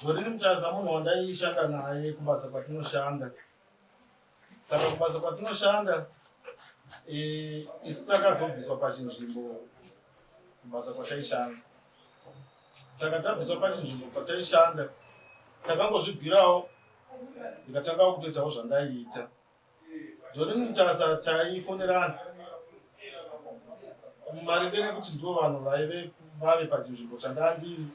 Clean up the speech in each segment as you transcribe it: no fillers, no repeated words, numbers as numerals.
Zorini Mutaza munhu wandaishanda naye kubasa kwatinoshanda. Saka kubasa kwatinoshanda isu takazobviswa pachinzvimbo kubasa kwataishanda. Saka tabviswa pachinzvimbo kwataishanda takangozvibvirawo ndikatanga kutoitawo zvandaiita. Zorini Mutaza taifonerana maringe nekuti ndivo vanhu vave pachinzvimbo chandandiri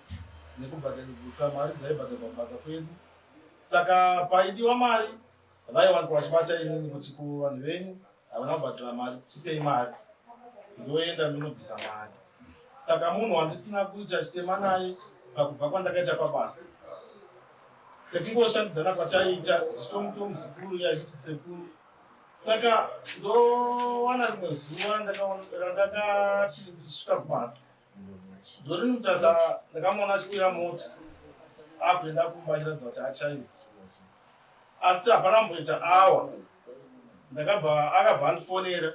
nekubhadharisa mari dzaibhadharwa kubasa kwedu. Saka paidiwa mari vaiwanikwa vachibata inini kuti kuvanhu venyu havana kubhadhara mari tipei mari ndoenda ndinobvisa mari. Saka munhu wandisina kuita chitema naye pakubva kwandakaita pabasa. Sekungoshandidzana kwataiita ndichitomuto muzukuru yachiti sekuru. Saka ndowana rimwe zuva ndakati ndichisvika kubasa. Zorini Mutaza ndakamuona achikwira mota akuenda kumba achiratidza kuti achaisi. Asi hapana mboita awa akabva andifonera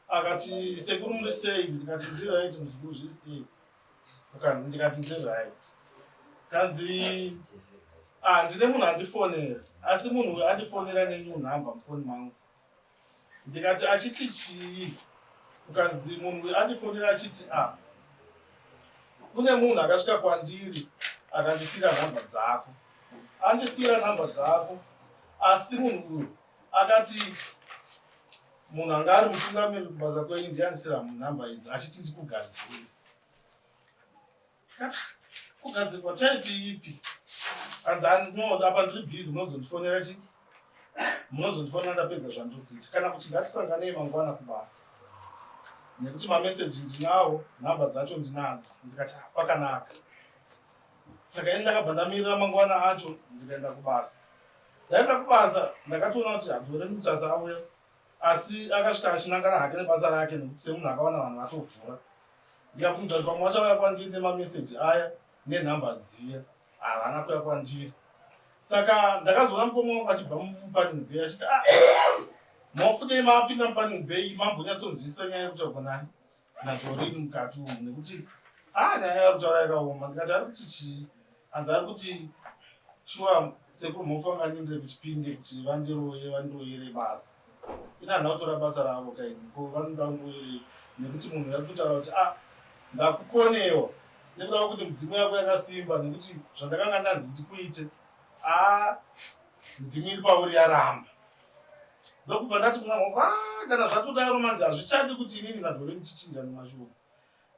akati sekuru muri sei? Ndikati ndiri right muzukuru zviri sei? Ndikati ndiri right. Kanzi ndine munhu andifonera asi munhu andifonera nenyuu nhamba mufoni mangu. Ndikati achiti chii? Ukanzi munhu andifonera achiti kune munhu akasvika kwandiri akandisira nhamba dzako. Andisira nhamba dzako asi munhu uyu akati munhu anga ari mutungamiri kubasa kwenyu ndiye andisira nhamba idzi achiti ndikugadzire. Kugadzirwa chaipi ipi? Anzi apa ndiri bhizi munozondifonera chii? Munozondifonera ndapedza zvandiri kuita kana kuti ngatisanganei mangwana kubasa nekuti mameseji ndinawo nhamba dzacho ndinadzo. Ndikati pakanaka. Saka ini ndakabva ndamirira mangwana acho ndikaenda kubasa. Ndaenda kubasa ndakatoona kuti Zorini Mutaza auya asi akasvika achinangana hake nebasa rake nekuti semunhu akaona vanhu vatovhura. Ndikabvunza kuti pamwe vachauya kwandiri nemameseji aya nenhamba dziya havana kuuya kwandiri. Saka ndakazoona mukoma wangu achibva mupanning bay achiti mafudei mapinda mupanning bay mambonyatsonzwisisa nyaya yekuti agonani naZorini mukati umu nekuti nyaya yarutaura yakaoma. Ndikati ari kuti chii? Anzi ari kuti shuwa sekuru mofanganindire kuchipinde kuti vandiroyere basa. Ina hana kutora basa ravo kaini ko vanoda kundoyere nekuti munhu ari kutaura kuti ndakukonewa nekuda kuti mudzimu yako yakasimba nekuti zvandakanga ndanzi ndikuite mudzimu iri pauri yaramba. Ndokubva ndati kuna mwangu kana zvatodaro manje hazvichadi kuti inini naZorini tichinjani mashoko.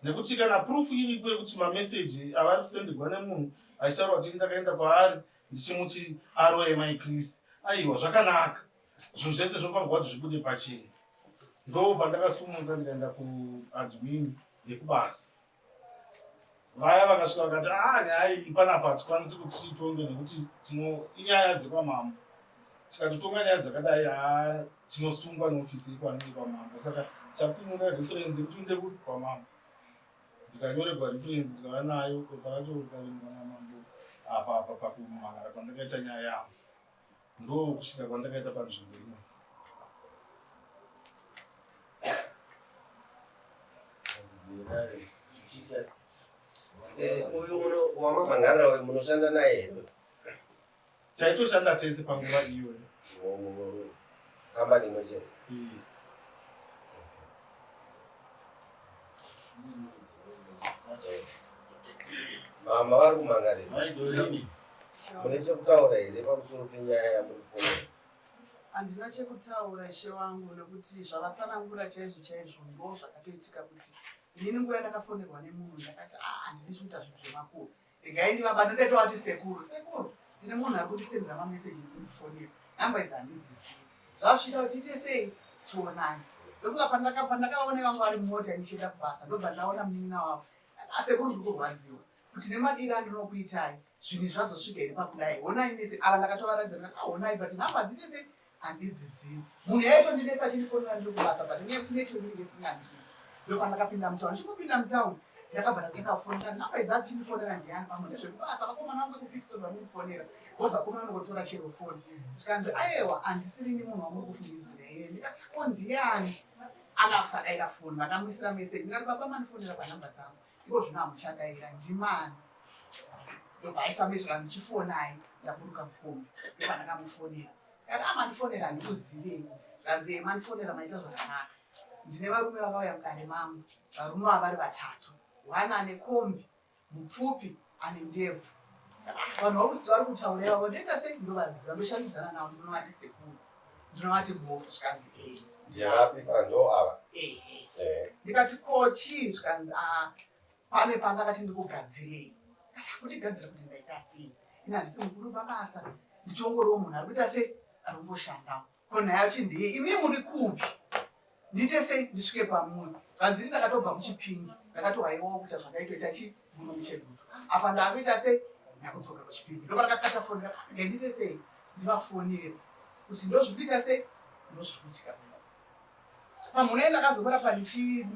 Nekuti kana proof iripo yekuti mameseji avari kusenderwa nemunhu achitaura kuti ndakaenda kwaari ndichimuti aroye maikirisi aiwa zvakanaka. Zvinhu zvese zvofanirwa kuti zvibude pachena. Ndo pandakasumuka ndikaenda kuadmin yekubasa. Vaya vakasvika vakati nyaya iyi panapa hatikwanisi kuti titonge nekuti inyaya dzekwamambo. Tikatotonga nyaya dzakadai tinosungwa neofisi ikwanenge kwamambo. Saka takunyora referensi yekuti uende kuti kwamambo. Ndikanyorerwa referensi ndikava nayo pepa racho rikaverengwa namambo apa pakumhangara kwandakaita nyaya yangu. Ndo kusvika kwandakaita panzvimbo ino. Uyu wamamhangarira uyu munoshanda naye here? Taitoshanda tese panguva iyoyo. Kambani imwe chete? Mavari kumhangarira mune chekutaura here pamusoro penyaya yamuri kuona? Handina chekutaura ishe wangu nekuti zvavatsanangura chaizvo chaizvo ndo zvakatoitika kuti inini nguva ndakafonerwa nemunhu ndakati handidi kuita zvinhu zvemakuru. Regai ndivabata ndatoa kuti sekuru ndine munhu ari kundisendera mameseji nekundifonera nhamba idzi handidzizivi. Zvasvika kuti tiite sei tionai. Ndofunga pandakaona vangu vari mumota ndichienda kubasa ndobva ndaona munin'ina wavo sekuru ndiri kurwadziwa kuti nemadiro andinokuitai zvinhu zvazosvika iri pakudai honai nese ava ndakatovaratidza ndikati honai but nhamba dzinese handidzizivi. Munhu yaitondinesa achindifonera ndiri kubasa but nenyaya yekuti netiweki isinganzwi ndopandakapinda mutauni. Ndichingopinda mutauni ndakabva ndatengafonera nhamba idzi achindifonera ndiani pamwe ndezvekubasa vakomana vangu vekupitstop vamundifonera goza vakomana vanongotora chero foni zvikanzi aiwa handisirini munhu wamuri kufungidzira here. Ndikati ndiani akasadaira foni vakamuisira meseji ndikati baba manifonera panhamba dzangu iko zvino hamuchadaira ndimani. ndobva aisamba zvikanzi chifonai ndaburuka mukombe ndobva ndakamufonera akati amandifonera handikuzivei zvikanzi mandifonera maita zvakanaka ndine varume vakauya mudare mangu varume vavari 3 1 ane kombi mupfupi ane ndebvu vanhu vari kutaura ivavo ndoita sei ndovaziva ndoshandidzana navo ndinovati sekuru ndinovati mhofu zvikanzi ndirapi pando ava ndikati kochi zvikanzi pane pandakati ndikugadzirei kati kundigadzira kuti ndaita sei ina handisi mukuru pabasa ndichongoriwo munhu ari kuita sei arimboshandawo ko nhaye chindei imi muri kupi ndiite sei ndisvike pamuri kanziri ndakatobva kuchipingi ndakatohaiwawo kuita zvandaitoita chimuno muchedutu apa ndakuita sei ndakudzokera kuchipingi ndoba ndakakata foni ndiite sei ndivafonere kuti ndozviri kuita sei ndozviri kuitika kuno saka munei ndakazobora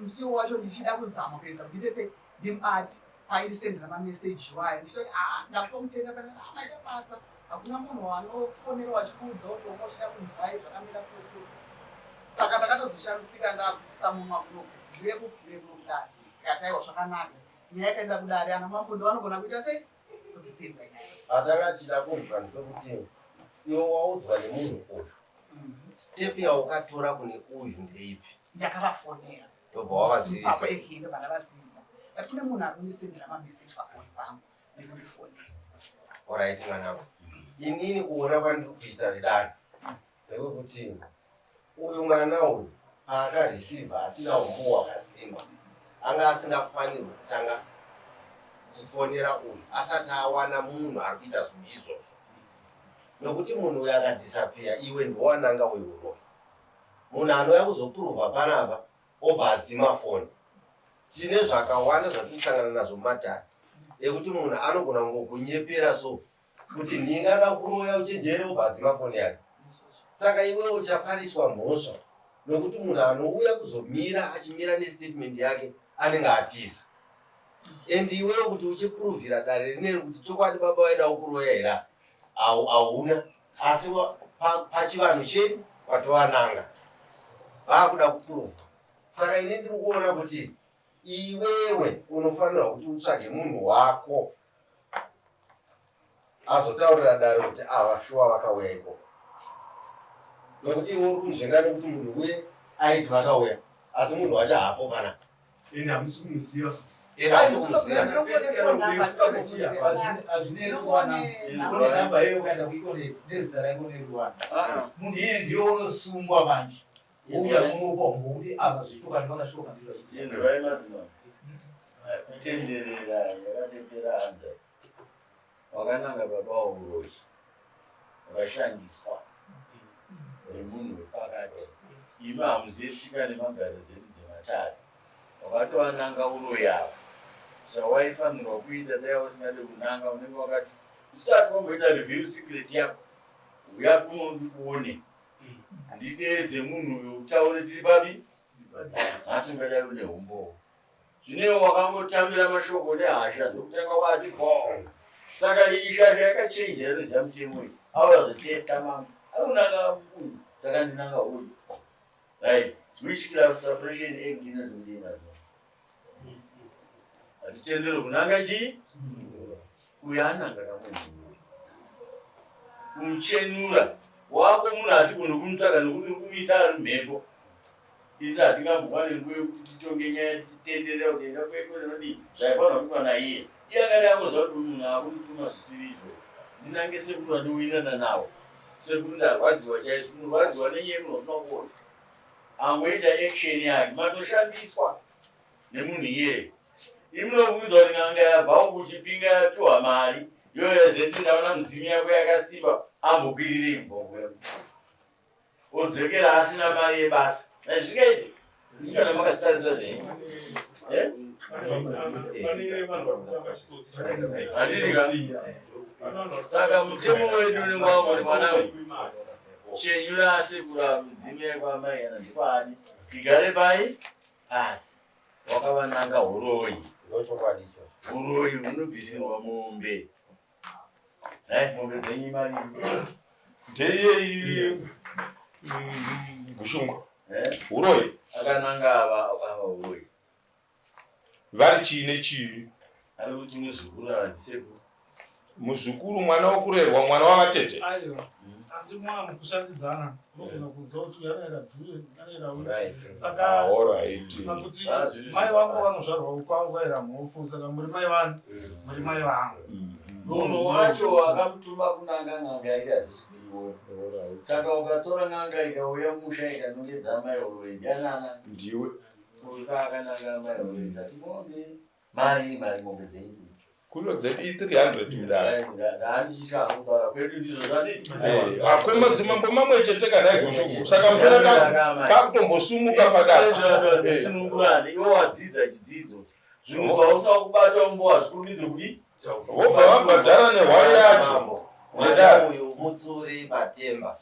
musiwo wacho ndichida kuzama kuedza kuite sei ndimubati paindisendera mameseji iwayo ndichitoti ndakutomutenga panaa maita basa hakuna munhu wanofonera wachikuudzawo ndombo uchida kunzwai zvakamira sosose saka ndakatozoshamisika ndakuisa mumablogzi ndivekudare ikati aiwa zvakanaka nyaya yakaenda kudare ana mambo ndovanogona kuita sei kudzipedza nyaya atakachida kunzwa ndepekuti iwe waudzwa nemunhu uyu step yaukatora kune uyu ndeipi ndakavafonera ndobva wavazivisa ndobva ndavazivisa kati kune munhu ari kundisendera mameseji pafoni pangu nekundifonera oraiti mwanangu inini kuona kwandiri kuita vedare ndekuti uyu mwana uyu paakarisivha asina umbo hwakasimba anga asingafanirwi kutanga kufonera uyu asati awana munhu ari kuita zvinhu izvozvo nokuti munhu uyu akadhisapiya iwe ndowananga weuroyi munhu anouya kuzopuruvha panapa obva adzima foni tine zvakawanda zvatiri kusangana nazvo mumadhari ekuti munhu anogona kungokunyepera so kuti ndingada kuroya uchenjere obva adzima foni yake saka iwe uchapariswa mhosva nokuti munhu anouya kuzomira achimira nestatement yake anenge atiza and iwewo kuti uchipuruvhira dare rineri kuti chokwadi baba waidawo kuroya hera hauna asi pachivanhu chedu watovananga vaakuda kupuruvha saka ine ndiri kuona kuti iwewe unofanirwa kuti utsvage munhu wako azotaurira dare kuti ava shuwa vakauya iko nokuti iwe uri kunzvenga nekuti munhu uye aiti vakauya asi munhu wacho hapo pana ene hamisi kumuziva azvinezvanamba iye ukaenda kuikoneti nezita raiko neruwana munhu iye ndiyo unosungwa manje uya munopa umbo kuti ava zvituka ndivakashoka kutenderera yakatepera hanza wakananga baba uroyi wakashandiswa nemunhu wepakati imi hamuzetsika nemagaro dzedu dzematare wakatowananga uroyi ava zvawaifanirwa kuita dai usingade kunanga unenge wakati usati wamboita review secret yako uya kuone ndidedze munhu uyu utaure tiri papi asi ungadai une umbowo zvinewo wakangotambira mashoko nehasha ndokutanga wati saka ishasha yakachenja rinoziva mutemo iyi awazotesta mama aunanga uyu saka ndinanga uyu right witchcraft suppression act inododemazo hatitendere kunanga chii uyu ananga kamunhu kumuchenura wako munhu hatigone kumutsvaga nokuti kumisa ari mhepo isi hatingambova nenguva yekuti titonge nyaya tichitenderera kuti enda kwekonodi zvaifanira kuitwa naiye iye angadi angoziva kuti munhu akundituma zvisiri izvo ndinange sekuti wandiwirana nawo sekuti ndarwadziwa chaizvo unorwadziwa nenyaya munofuna kuona angoita action yake matoshandiswa nemunhu iyeye imunovudzwa kuti nganga yabvawo kuchipinga yapiwa mari yoyezeti ndaona mudzimi yako yakasimba ambokwirirei mbongo yako odzokera asina mari yebasa nazvingaiti ikana makazvitarisa zvenyu saka mutemo wedu nengwamoni mwanangu chenyura sekura mudzimi yako amai kana ndipani igare pai asi wakavananga huroyi uroyi unobvisirwa mombe mombe dzenyu mari ndeiye gushungwa uroyi akananga ava uroyi vari chii nechii ari kuti muzukuru ava ndisekuru muzukuru mwana wokurerwa mwana wavatete aiwa handi mwana kushandidzana unogona kunzwa kuti yanoera dhuye yanoera saka pakuti mai vangu vanozvarwa ukwaira mhofu saka muri mai vanu muri mai vangu munhu wacho akamutuma kunanga n'anga ike hatisi kuiona saka ukatora n'anga ikauya musha ikanongedza mai uroi ndianana ndiwe akananga mai uroi ati mombe mari mombe dzenyu kuno dzedu 300 mudara ndaandichishaangubara kwedu ndizvo zvadii akoma dzimambo mamwe chete kadai kushuku saka mutona kakutombosumuka padasi sunungurani iwo wadzidza chidzidzo zvinhu zvausava kubata umbo hazvikurumidze kudi wobva vabhadhara nehwari yacho mwana uyu mutsuri Matemba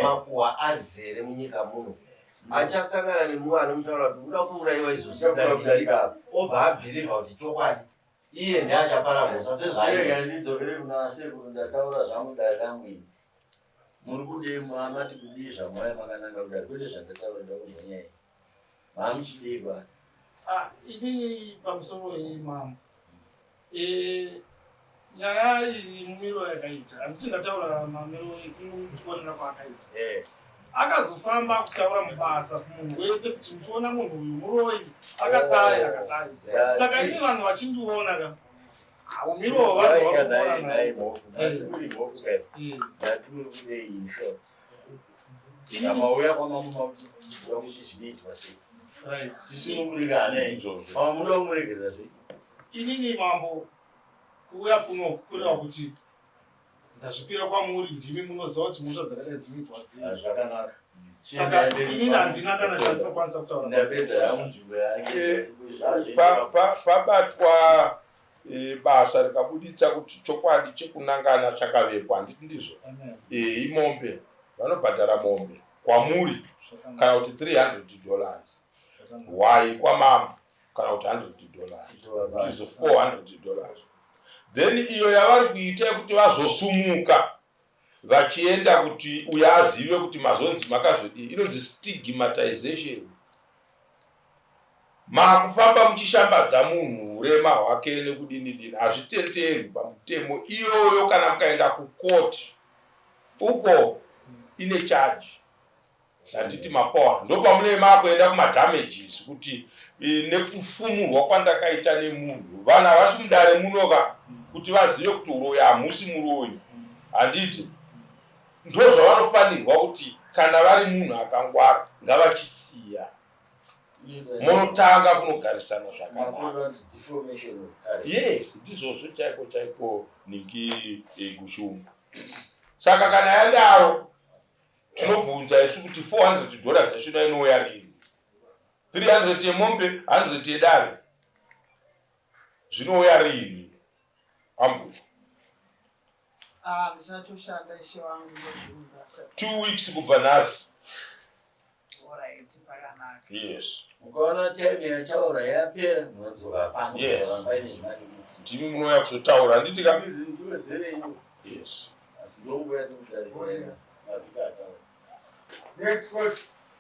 makuhwa azere munyika muno achasangana nemumwe anomutaura kuti uda kuurayiwa izvozvi obva abhirivha kuti chokwadi iye ndiachapara mhosa sezvaidzokere kuna sekuru ndataura zvangu dare rangu ini muri kudei mamati kudii zvamwaya makananga kudari kwete zvandataura ndakumbonyai mamuchidei bani inini pamusoro imamo nyaya iyi mumiro yakaita handichingataura mamiro ekumufonera kwaakaita akazofamba kutaura mubasa kumunhu wese kuti muchiona munhu uyu muroi akadai saka ini vanhu vachindiona ka umiro ndatimuri kudei inshort amauya kwamamumauchiuda kuti zvinoitwa sei tisinumurikane muda kumuregerera zvei inini mambo kuuya kuno kureva kuti ndazvipira kwamuri ndimi munoziva kuti mhosva dzakadai dzinoitwa sei zvakanaka saka inini handina kana chandinokwanisa kutaura ndapedza yamunzvimbo yake pabatwa basa rikabuditsa kuti chokwadi chekunangana chakavepwa handiti ndizvo imombe vanobhadhara mombe kwamuri kana kuti $300 wai kwamama kana kuti $100 izvo $400 then iyo yavari kuita yekuti vazosumuka vachienda kuti uya azive kuti mazonzi makazodii inonzi stigmatization makufamba muchishambadza munhu urema hwake nekudini hazvitenderwi pamutemo iyoyo kana mukaenda kukoti uko ine charge handiti mapawa ndopamunema kuenda kumadamages kuti nekufumurwa kwandakaita nemunhu vanhu havasi mudare munoka kuti vazive kuti uroi hamusi muroi handiti ndozvavanofanirwa kuti kana vari munhu akangwara ngavachisiya munotanga kunogarisana zvakanaka yes ndizvozvo chaiko niki gushungu saka kana yadaro tinobvunza isu kuti $400 yachona inouya rini 300 yemombe 100 yedare zvinouya rini ambuya ndichatoshanda ishe wangu ndozviunza 2 weeks kubva nhasi alright pakanaka yes mukaona time yataura yapera munodzoka pano paine zvimadikiti ndimi munouya kuzotaura handiti kamizi ndiwedzerei yes asi ndongoya tikutarisira mavika ataura Next question.